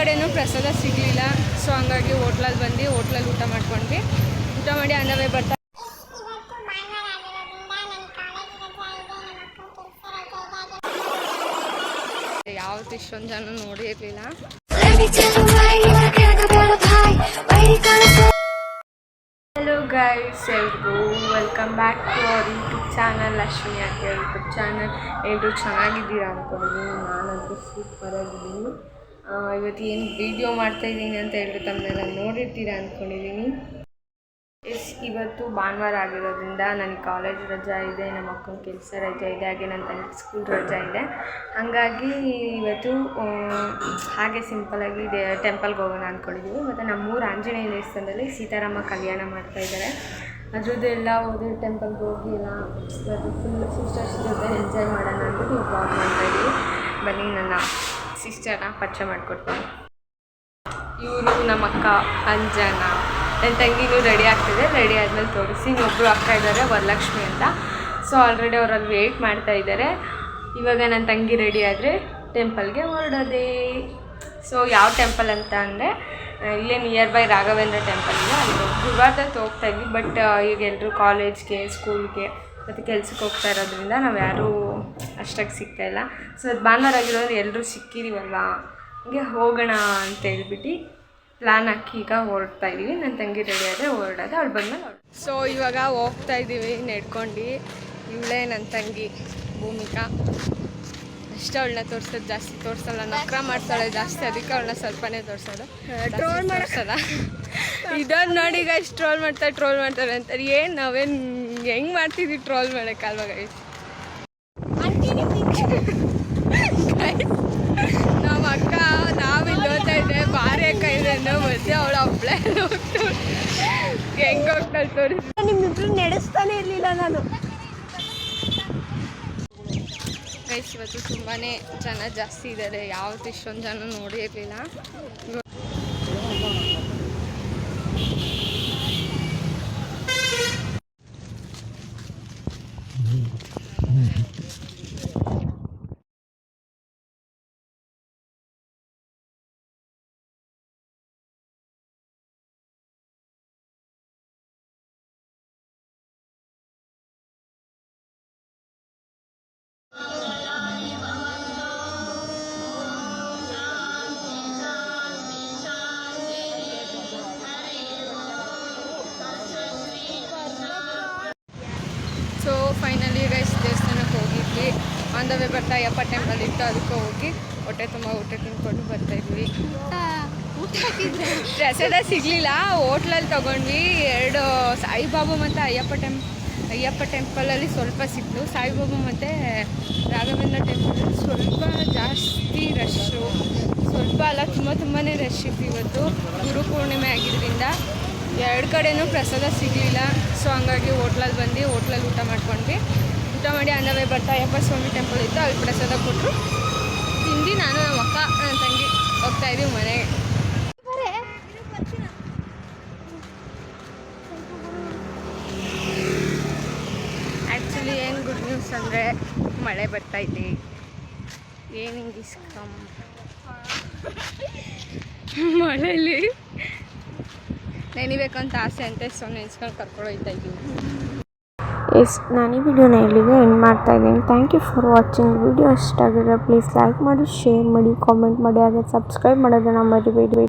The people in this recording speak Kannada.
ಕಡೆನೂ ಪ್ರಸಾದ ಸಿಗಲಿಲ್ಲ. ಸೊ ಹಂಗಾಗಿ ಹೋಟ್ಲಲ್ಲಿ ಬಂದು ಹೋಟ್ಲಲ್ಲಿ ಊಟ ಮಾಡ್ಕೊಂಡ್ವಿ. ಊಟ ಮಾಡಿ ಅನ್ನವೇ ಬರ್ತಾ ಯಾವತ್ತು ಇಷ್ಟೊಂದು ಜನ ನೋಡೇ ಇರಲಿಲ್ಲ. ಹಲೋ ಗೈಸ್, ಎಲ್ರಿಗೂ welcome back to our YouTube channel, Ashwini ಅಂತ ಯೂಟ್ಯೂಬ್ ಚಾನಲ್. ಎಲ್ಲರೂ ಚೆನ್ನಾಗಿದ್ದೀರಾ ಅಂದ್ಕೊಂಡಿದ್ದೀನಿ. ನಾನಂತೂ ಸೂಪರ್ ಆಗಿದ್ದೀನಿ. ಇವತ್ತು ಏನು ವೀಡಿಯೋ ಮಾಡ್ತಾಯಿದ್ದೀನಿ ಅಂತ ಹೇಳಿದ್ರೆ ತಮ್ಮನ್ನೆಲ್ಲ ನೋಡಿರ್ತೀರಾ ಅಂದ್ಕೊಂಡಿದ್ದೀನಿ. ಇವತ್ತು ಭಾನುವಾರ ಆಗಿರೋದ್ರಿಂದ ನನಗೆ ಕಾಲೇಜ್ ರಜಾ ಇದೆ, ನಮ್ಮ ಅಕ್ಕನ ಕೆಲಸ ರಜಾ ಇದೆ, ಹಾಗೆ ನನ್ನ ತಂಗಿ ಸ್ಕೂಲ್ ರಜಾ ಇದೆ. ಹಾಗಾಗಿ ಇವತ್ತು ಹಾಗೆ ಸಿಂಪಲಾಗಿ ಟೆಂಪಲ್ಗೆ ಹೋಗೋಣ ಅಂದ್ಕೊಂಡಿದ್ದೀವಿ. ಮತ್ತು ನಮ್ಮೂರು ಆಂಜನೇಯ ದೇವಸ್ಥಾನದಲ್ಲಿ ಸೀತಾರಾಮ ಕಲ್ಯಾಣ ಮಾಡ್ತಾಯಿದ್ದಾರೆ. ಅದ್ರದ್ದೆಲ್ಲ ಹೋಗಿ ಟೆಂಪಲ್ಗೆ ಹೋಗಿ ಎಲ್ಲ ಇವತ್ತು ಫುಲ್ ಸಿಸ್ಟರ್ಸ್ ಜೊತೆ ಎಂಜಾಯ್ ಮಾಡೋಣ ಅಂದ್ಬಿಟ್ಟು ಬ್ಲಾಗ್ ಮಾಡ್ತಾಯಿದ್ದೀವಿ. ಬನ್ನಿ ನನ್ನ ಸಿಸ್ಟರ್ನ ಪರಿಚಯ ಮಾಡಿಕೊಡ್ತೀನಿ. ಇವರು ನಮ್ಮ ಅಕ್ಕ ಅಂಜನಾ. ನನ್ನ ತಂಗಿನೂ ರೆಡಿ ಆಗ್ತಿದೆ. ರೆಡಿ ಆದಮೇಲೆ ತೋರಿಸಿ. ಇನ್ನೊಬ್ಬರು ಅಕ್ಕ ಇದ್ದಾರೆ, ವರಲಕ್ಷ್ಮಿ ಅಂತ. ಸೊ ಆಲ್ರೆಡಿ ಅವರಲ್ಲಿ ವೆಯ್ಟ್ ಮಾಡ್ತಾ ಇದ್ದಾರೆ. ಇವಾಗ ನನ್ನ ತಂಗಿ ರೆಡಿ ಆದರೆ ಟೆಂಪಲ್ಗೆ ಹೊರಡೋದೇ. ಸೊ ಯಾವ ಟೆಂಪಲ್ ಅಂತ ಅಂದರೆ ಇಲ್ಲೇ ನಿಯರ್ ಬೈ ರಾಘವೇಂದ್ರ ಟೆಂಪಲ್ ಇದೆ. ಅಲ್ಲಿ ಗುರುವಾರದಲ್ಲಿ ಹೋಗ್ತಾಯಿದ್ವಿ. ಬಟ್ ಈಗ ಎಲ್ಲರೂ ಕಾಲೇಜ್ಗೆ, ಸ್ಕೂಲ್ಗೆ ಮತ್ತು ಕೆಲ್ಸಕ್ಕೆ ಹೋಗ್ತಾ ಇರೋದ್ರಿಂದ ನಾವು ಯಾರೂ ಅಷ್ಟಾಗಿ ಸಿಗ್ತಾಯಿಲ್ಲ. ಸೊ ಅದು ಭಾನುವಾರ ಆಗಿರೋದ್ರೆ ಎಲ್ಲರೂ ಸಿಕ್ಕಿದ್ದೀವಲ್ವ, ಹಂಗೆ ಹೋಗೋಣ ಅಂತ ಹೇಳ್ಬಿಟ್ಟು ಪ್ಲ್ಯಾನ್ ಹಾಕಿ ಈಗ ಹೊರಡ್ತಾ ಇದ್ದೀವಿ. ನನ್ನ ತಂಗಿ ರೆಡಿ ಆದರೆ ಹೊರಡೋದು, ಅವಳು ಬಂದಮೇಲೆ ಸೊ ಇವಾಗ ಹೋಗ್ತಾ ಇದ್ದೀವಿ ನಡ್ಕೊಂಡು. ಇವಳೇ ನನ್ನ ತಂಗಿ ಭೂಮಿಕಾ. ಅಷ್ಟೇ ಅವಳನ್ನ ತೋರಿಸೋದು, ಜಾಸ್ತಿ ತೋರಿಸಲ್ಲ. ನಕ್ರ ಮಾಡ್ತಾಳೆ ಜಾಸ್ತಿ, ಅದಕ್ಕೆ ಅವಳನ್ನ ಸ್ವಲ್ಪನೇ ತೋರಿಸೋದು, ಟ್ರೋಲ್ ಮಾಡಿಸಲ್ಲ. ಇದನ್ನು ನೋಡಿ ಈಗ ಇಷ್ಟು ಟ್ರೋಲ್ ಮಾಡ್ತಾರೆ ಅಂತಾರೆ. ಏನು ನಾವೇನು ಹೆಂಗೆ ಮಾಡ್ತಿದ್ವಿ ಟ್ರೋಲ್ ಮಾಡೋಕ್ಕಲ್ವ ಗೈಸ್. ನಮ್ಮ ಅಕ್ಕ ನಾವಿಲ್ಲಿ ಓದ್ತಾ ಇದ್ದೆ, ಭಾರಿ ಅಕ್ಕ ಇದೆ ಅನ್ನೋ ಮಧ್ಯೆ ಅವಳು ಒಬ್ಬಳೇ ಹೋಗ್ತಾಳೆ. ಹೆಂಗೆ ಹೋಗ್ತಾಳೆ ತೋರಿಸಿ. ನಿಮ್ಮಿಬ್ರು ನಡೆಸ್ತಾನೆ ಇರಲಿಲ್ಲ ನಾನು. ಗೈಸ್ ಇವತ್ತು ತುಂಬಾ ಜನ ಜಾಸ್ತಿ ಇದ್ದಾರೆ. ಯಾವತ್ತು ಇಷ್ಟೊಂದು ಜನ ನೋಡೇ ಇರಲಿಲ್ಲ. ಸೊ ಫೈನಲಿ ಗೈಸ್ ದೇವಸ್ಥಾನಕ್ಕೆ ಹೋಗಿದ್ವಿ. ಆನ್ ದ ವೇ ಬರ್ತಾ ಅಯ್ಯಪ್ಪ ಟೆಂಪಲ್ ಇತ್ತು, ಅದಕ್ಕೆ ಹೋಗಿ ಹೊಟ್ಟೆ ತುಂಬ ಊಟ ತಿಂದ್ಕೊಂಡು ಬರ್ತಾಯಿದ್ವಿ. ಪ್ರಸಾದ ಸಿಗಲಿಲ್ಲ, ಹೋಟ್ಲಲ್ಲಿ ತೊಗೊಂಡ್ವಿ. 2 ಸಾಯಿಬಾಬಾ ಮತ್ತು ಅಯ್ಯಪ್ಪ ಟೆಂಪಲಲ್ಲಿ ಸ್ವಲ್ಪ ಸಿಕ್ತು. ಸಾಯಿಬಾಬಾ ಮತ್ತು ರಾಘವೇಂದ್ರ ಟೆಂಪಲಲ್ಲಿ ಸ್ವಲ್ಪ ಜಾಸ್ತಿ ರಶ್ಶು, ಸ್ವಲ್ಪ ಅಲ್ಲ ತುಂಬಾ ರಶ್ ಇತ್ತು. ಇವತ್ತು ಗುರುಪೂರ್ಣಿಮೆ ಆಗಿದ್ದರಿಂದ 2 ಕಡೆನೂ ಪ್ರಸಾದ ಸಿಗಲಿಲ್ಲ. ಸೊ ಹಂಗಾಗಿ ಹೋಟ್ಲಲ್ಲಿ ಬಂದು ಹೋಟ್ಲಲ್ಲಿ ಊಟ ಮಾಡ್ಕೊಂಡ್ವಿ. ಊಟ ಮಾಡಿ ಅನ್ನವೇ ಬರ್ತಾ ಅಯ್ಯಪ್ಪ ಸ್ವಾಮಿ ಟೆಂಪಲ್ ಇತ್ತು, ಅಲ್ಲಿ ಪ್ರಸಾದ ಕೊಟ್ಟರು. ತಿಂದು ನಾನು ನಮ್ಮ ಅಕ್ಕ ನನ್ನ ತಂಗಿ ಹೋಗ್ತಾಯಿದ್ದೀವಿ ಮನೆಗೆ. ಆ್ಯಕ್ಚುಲಿ ಏನು ಗುಡ್ ನ್ಯೂಸ್ ಅಂದರೆ ಮಳೆ ಬರ್ತಾಯಿದೆ. ಏನು ಹಿಂಗೆ ಇಸ್ಕಮ್ ಮಳೆಯಲ್ಲಿ ನೆನಿಬೇಕಂತ ಆಸೆ ಅಂತೆ. ಸೊ ನೆನೆಸ್ಕೊಂಡು ಕರ್ಕೊಂಡು ಹೋಗ್ತಾ ಇದ್ದೀವಿ. ಎಸ್, ನಾನು ಈ ವಿಡಿಯೋನ ಇಲ್ಲಿಗೆ ಎಂಡ್ ಮಾಡ್ತಾ ಇದ್ದೀನಿ. Thank you for watching. Video ಇಷ್ಟ ಆಗಿದ್ರೆ ಪ್ಲೀಸ್ ಲೈಕ್ ಮಾಡಿ, ಶೇರ್ ಮಾಡಿ, ಕಾಮೆಂಟ್ ಮಾಡಿ, ಹಾಗೆ ಸಬ್ಸ್ಕ್ರೈಬ್ ಮಾಡೋದನ್ನು ಮರಿಬೇಡಿ.